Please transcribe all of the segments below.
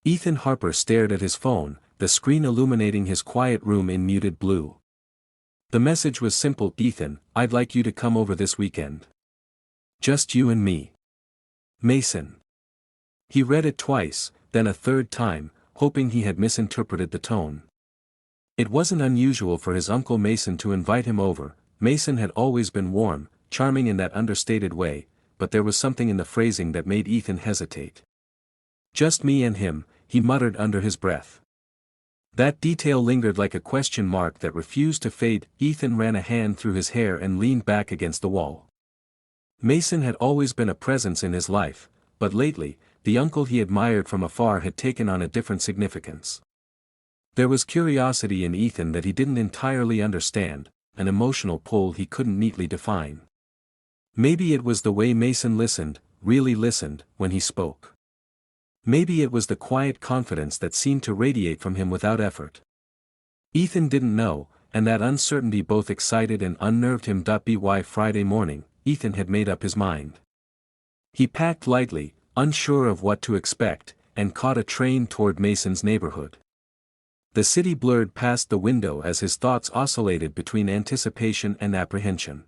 Ethan Harper stared at his phone, the screen illuminating his quiet room in muted blue. The message was simple: Ethan, I'd like you to come over this weekend. Just you and me. Mason. He read it twice, then a third time, hoping he had misinterpreted the tone. It wasn't unusual for his Uncle Mason to invite him over. Mason had always been warm, charming in that understated way, but there was something in the phrasing that made Ethan hesitate. Just me and him, he muttered under his breath. That detail lingered like a question mark that refused to fade. Ethan ran a hand through his hair and leaned back against the wall. Mason had always been a presence in his life, but lately, the uncle he admired from afar had taken on a different significance. There was curiosity in Ethan that he didn't entirely understand, an emotional pull he couldn't neatly define. Maybe it was the way Mason listened, really listened, when he spoke. Maybe it was the quiet confidence that seemed to radiate from him without effort. Ethan didn't know, and that uncertainty both excited and unnerved him. By Friday morning, Ethan had made up his mind. He packed lightly, unsure of what to expect, and caught a train toward Mason's neighborhood. The city blurred past the window as his thoughts oscillated between anticipation and apprehension.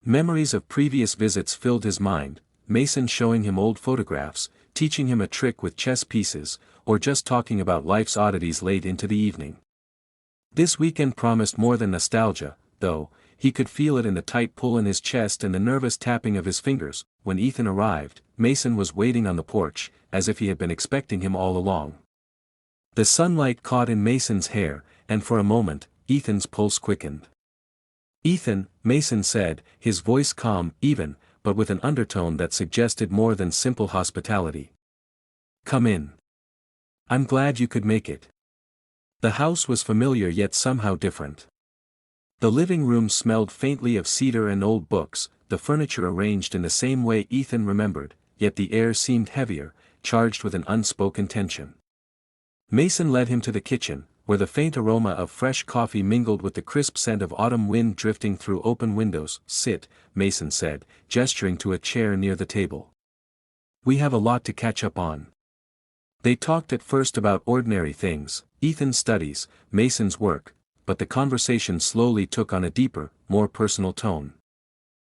Memories of previous visits filled his mind, Mason showing him old photographs, teaching him a trick with chess pieces, or just talking about life's oddities late into the evening. This weekend promised more than nostalgia, though. He could feel it in the tight pull in his chest and the nervous tapping of his fingers. When Ethan arrived, Mason was waiting on the porch, as if he had been expecting him all along. The sunlight caught in Mason's hair, and for a moment, Ethan's pulse quickened. "Ethan," Mason said, his voice calm, even, but with an undertone that suggested more than simple hospitality. "Come in. I'm glad you could make it." The house was familiar yet somehow different. The living room smelled faintly of cedar and old books, the furniture arranged in the same way Ethan remembered, yet the air seemed heavier, charged with an unspoken tension. Mason led him to the kitchen, where the faint aroma of fresh coffee mingled with the crisp scent of autumn wind drifting through open windows. "Sit," Mason said, gesturing to a chair near the table. "We have a lot to catch up on." They talked at first about ordinary things, Ethan's studies, Mason's work, but the conversation slowly took on a deeper, more personal tone.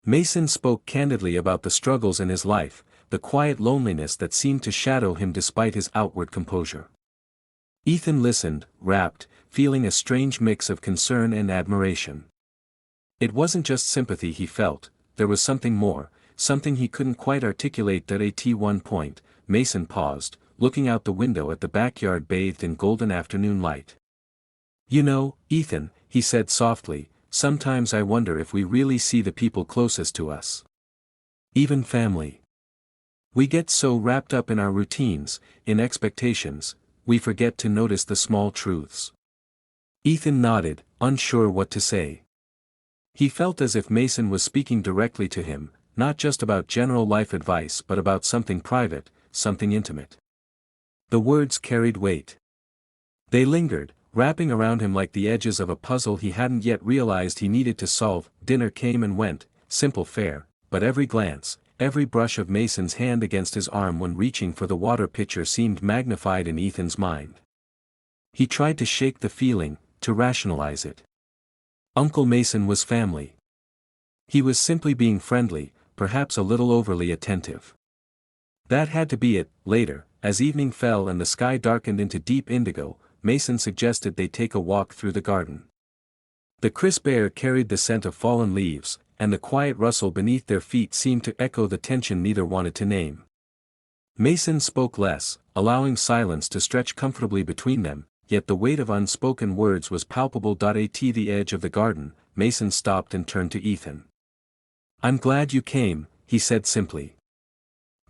Mason spoke candidly about the struggles in his life, the quiet loneliness that seemed to shadow him despite his outward composure. Ethan listened, rapt, feeling a strange mix of concern and admiration. It wasn't just sympathy he felt, there was something more, something he couldn't quite articulate. At one point, Mason paused, looking out the window at the backyard bathed in golden afternoon light. "You know, Ethan," he said softly, "sometimes I wonder if we really see the people closest to us. Even family. We get so wrapped up in our routines, in expectations, we forget to notice the small truths." Ethan nodded, unsure what to say. He felt as if Mason was speaking directly to him, not just about general life advice but about something private, something intimate. The words carried weight. They lingered, wrapping around him like the edges of a puzzle he hadn't yet realized he needed to solve. Dinner came and went, simple fare, but every glance, every brush of Mason's hand against his arm when reaching for the water pitcher seemed magnified in Ethan's mind. He tried to shake the feeling, to rationalize it. Uncle Mason was family. He was simply being friendly, perhaps a little overly attentive. That had to be it. Later, as evening fell and the sky darkened into deep indigo, Mason suggested they take a walk through the garden. The crisp air carried the scent of fallen leaves, and the quiet rustle beneath their feet seemed to echo the tension neither wanted to name. Mason spoke less, allowing silence to stretch comfortably between them, yet the weight of unspoken words was palpable. At the edge of the garden, Mason stopped and turned to Ethan. "I'm glad you came," he said simply.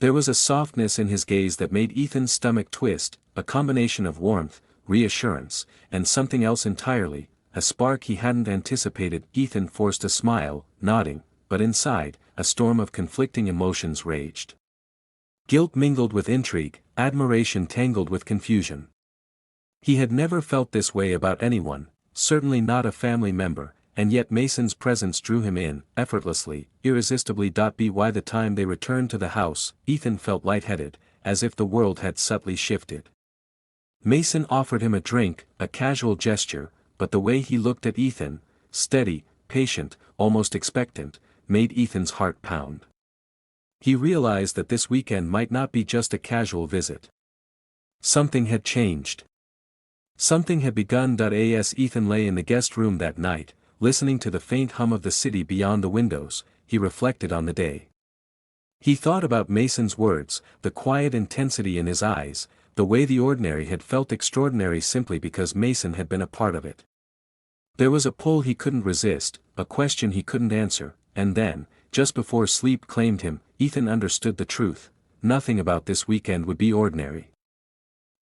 There was a softness in his gaze that made Ethan's stomach twist, a combination of warmth, reassurance, and something else entirely, a spark he hadn't anticipated. Ethan forced a smile, nodding, but inside, a storm of conflicting emotions raged. Guilt mingled with intrigue, admiration tangled with confusion. He had never felt this way about anyone, certainly not a family member, and yet Mason's presence drew him in, effortlessly, irresistibly. By the time they returned to the house, Ethan felt lightheaded, as if the world had subtly shifted. Mason offered him a drink, a casual gesture, but the way he looked at Ethan, steady, patient, almost expectant, made Ethan's heart pound. He realized that this weekend might not be just a casual visit. Something had changed. Something had begun. As Ethan lay in the guest room that night, listening to the faint hum of the city beyond the windows, he reflected on the day. He thought about Mason's words, the quiet intensity in his eyes, the way the ordinary had felt extraordinary simply because Mason had been a part of it. There was a pull he couldn't resist, a question he couldn't answer, and then, just before sleep claimed him, Ethan understood the truth: nothing about this weekend would be ordinary.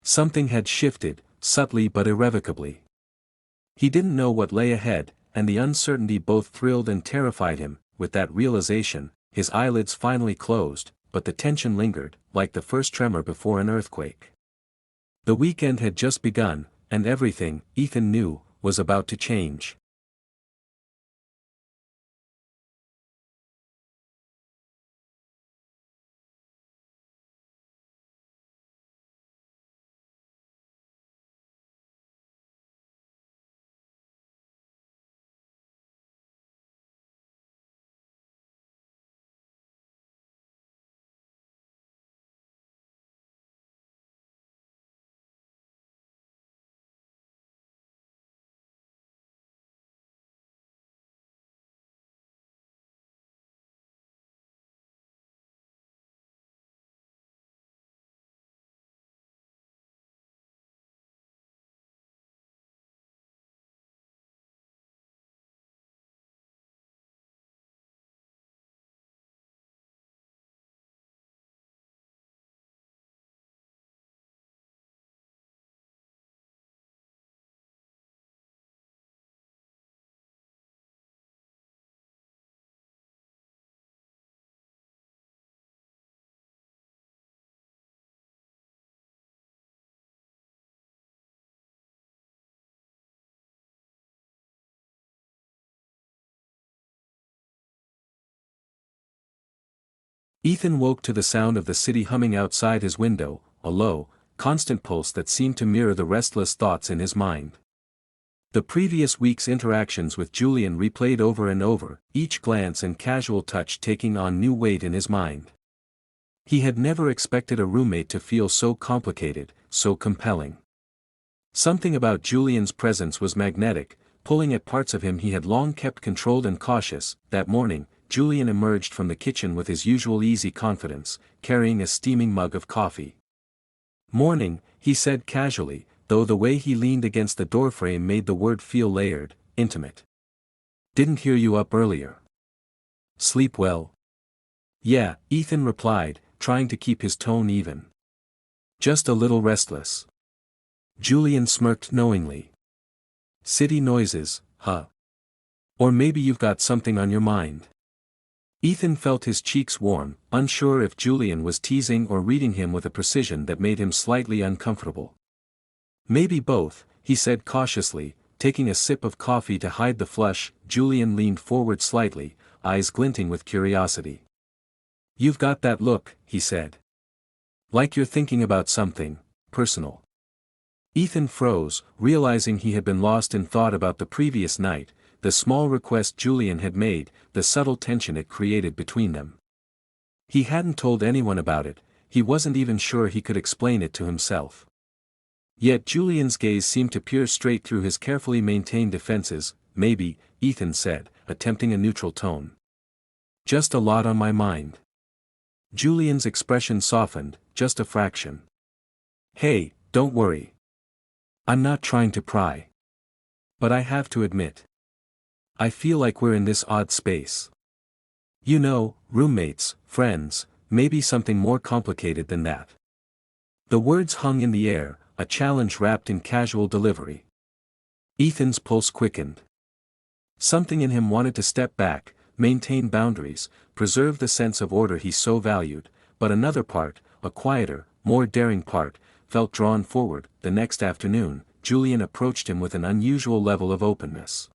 Something had shifted, subtly but irrevocably. He didn't know what lay ahead, and the uncertainty both thrilled and terrified him. With that realization, his eyelids finally closed, but the tension lingered, like the first tremor before an earthquake. The weekend had just begun, and everything, Ethan knew, was about to change. Ethan woke to the sound of the city humming outside his window, a low, constant pulse that seemed to mirror the restless thoughts in his mind. The previous week's interactions with Julian replayed over and over, each glance and casual touch taking on new weight in his mind. He had never expected a roommate to feel so complicated, so compelling. Something about Julian's presence was magnetic, pulling at parts of him he had long kept controlled and cautious. That morning, Julian emerged from the kitchen with his usual easy confidence, carrying a steaming mug of coffee. "Morning," he said casually, though the way he leaned against the doorframe made the word feel layered, intimate. "Didn't hear you up earlier. Sleep well?" "Yeah," Ethan replied, trying to keep his tone even. "Just a little restless." Julian smirked knowingly. "City noises, huh? Or maybe you've got something on your mind." Ethan felt his cheeks warm, unsure if Julian was teasing or reading him with a precision that made him slightly uncomfortable. "Maybe both," he said cautiously, taking a sip of coffee to hide the flush. Julian leaned forward slightly, eyes glinting with curiosity. "You've got that look," he said. "Like you're thinking about something personal." Ethan froze, realizing he had been lost in thought about the previous night, the small request Julian had made, the subtle tension it created between them. He hadn't told anyone about it, he wasn't even sure he could explain it to himself. Yet Julian's gaze seemed to peer straight through his carefully maintained defenses. "Maybe," Ethan said, attempting a neutral tone. "Just a lot on my mind." Julian's expression softened, just a fraction. "Hey, don't worry. I'm not trying to pry. But I have to admit, I feel like we're in this odd space. You know, roommates, friends, maybe something more complicated than that." The words hung in the air, a challenge wrapped in casual delivery. Ethan's pulse quickened. Something in him wanted to step back, maintain boundaries, preserve the sense of order he so valued, but another part, a quieter, more daring part, felt drawn forward. The next afternoon, Julian approached him with an unusual level of openness.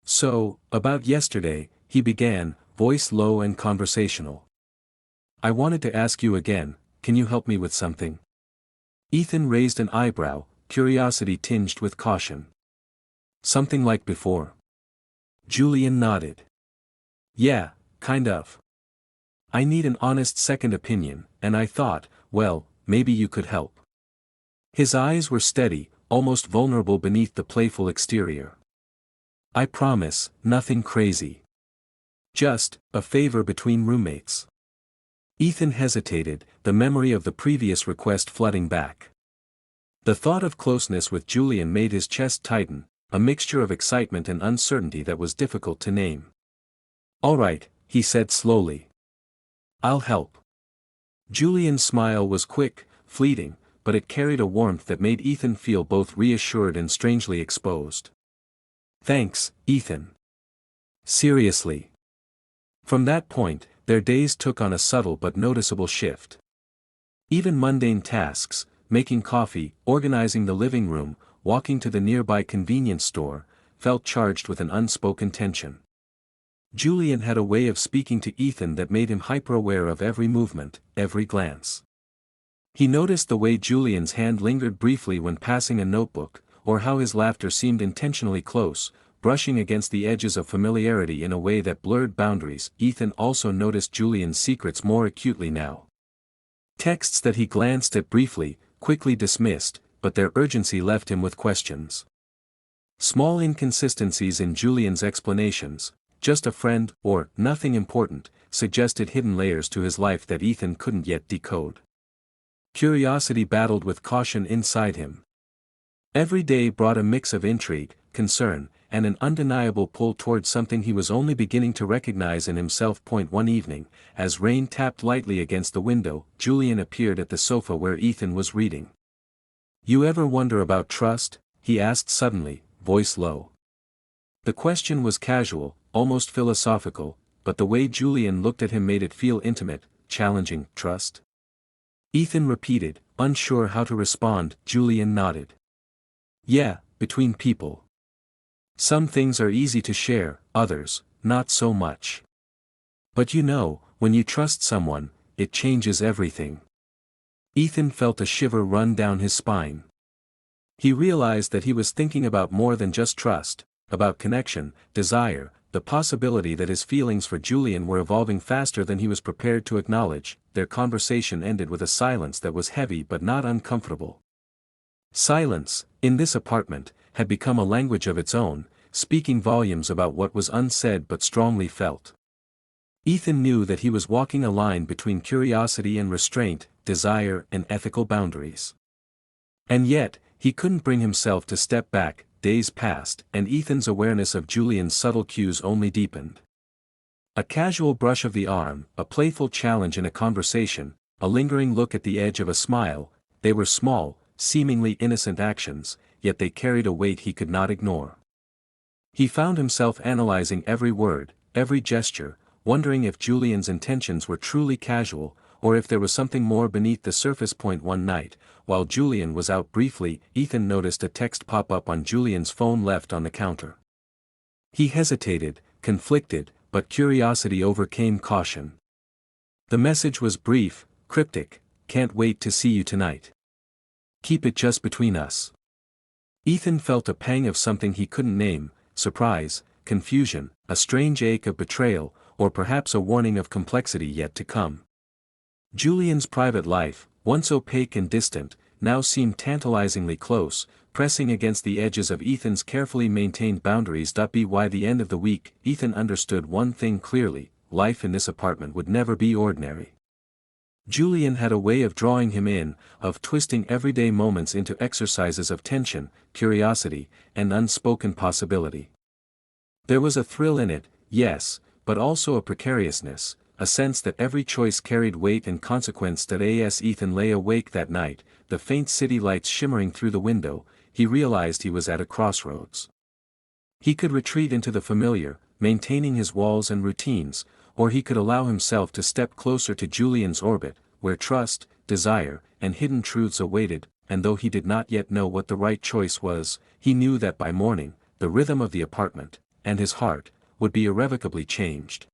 "So, about yesterday," he began, voice low and conversational. "I wanted to ask you again, can you help me with something?" Ethan raised an eyebrow, curiosity tinged with caution. Something like before? Julian nodded. Yeah, kind of. I need an honest second opinion, and I thought, well, maybe you could help. His eyes were steady, almost vulnerable beneath the playful exterior. I promise, nothing crazy. Just, a favor between roommates. Ethan hesitated, the memory of the previous request flooding back. The thought of closeness with Julian made his chest tighten, a mixture of excitement and uncertainty that was difficult to name. All right, he said slowly. I'll help. Julian's smile was quick, fleeting, but it carried a warmth that made Ethan feel both reassured and strangely exposed. Thanks, Ethan. Seriously. From that point, their days took on a subtle but noticeable shift. Even mundane tasks, making coffee, organizing the living room, walking to the nearby convenience store, felt charged with an unspoken tension. Julian had a way of speaking to Ethan that made him hyper-aware of every movement, every glance. He noticed the way Julian's hand lingered briefly when passing a notebook, or how his laughter seemed intentionally close, brushing against the edges of familiarity in a way that blurred boundaries. Ethan also noticed Julian's secrets more acutely now. Texts that he glanced at briefly, quickly dismissed, but their urgency left him with questions. Small inconsistencies in Julian's explanations, just a friend, or nothing important, suggested hidden layers to his life that Ethan couldn't yet decode. Curiosity battled with caution inside him. Every day brought a mix of intrigue, concern, and an undeniable pull towards something he was only beginning to recognize in himself. One evening, as rain tapped lightly against the window, Julian appeared at the sofa where Ethan was reading. You ever wonder about trust? He asked suddenly, voice low. The question was casual, almost philosophical, but the way Julian looked at him made it feel intimate, challenging. Trust? Ethan repeated, unsure how to respond. Julian nodded. Yeah, between people. Some things are easy to share, others, not so much. But you know, when you trust someone, it changes everything. Ethan felt a shiver run down his spine. He realized that he was thinking about more than just trust, about connection, desire, the possibility that his feelings for Julian were evolving faster than he was prepared to acknowledge. Their conversation ended with a silence that was heavy but not uncomfortable. Silence, in this apartment, had become a language of its own, speaking volumes about what was unsaid but strongly felt. Ethan knew that he was walking a line between curiosity and restraint, desire and ethical boundaries. And yet, he couldn't bring himself to step back. Days passed, and Ethan's awareness of Julian's subtle cues only deepened. A casual brush of the arm, a playful challenge in a conversation, a lingering look at the edge of a smile, they were small, seemingly innocent actions, yet they carried a weight he could not ignore. He found himself analyzing every word, every gesture, wondering if Julian's intentions were truly casual, or if there was something more beneath the surface. One night, while Julian was out briefly, Ethan noticed a text pop up on Julian's phone left on the counter. He hesitated, conflicted, but curiosity overcame caution. The message was brief, cryptic, "Can't wait to see you tonight. Keep it just between us." Ethan felt a pang of something he couldn't name, surprise, confusion, a strange ache of betrayal, or perhaps a warning of complexity yet to come. Julian's private life, once opaque and distant, now seemed tantalizingly close, pressing against the edges of Ethan's carefully maintained boundaries. By the end of the week, Ethan understood one thing clearly: life in this apartment would never be ordinary. Julian had a way of drawing him in, of twisting everyday moments into exercises of tension, curiosity, and unspoken possibility. There was a thrill in it, yes, but also a precariousness, a sense that every choice carried weight and consequence. As Ethan lay awake that night, the faint city lights shimmering through the window, he realized he was at a crossroads. He could retreat into the familiar, maintaining his walls and routines, or he could allow himself to step closer to Julian's orbit, where trust, desire, and hidden truths awaited. And though he did not yet know what the right choice was, he knew that by morning, the rhythm of the apartment, and his heart, would be irrevocably changed.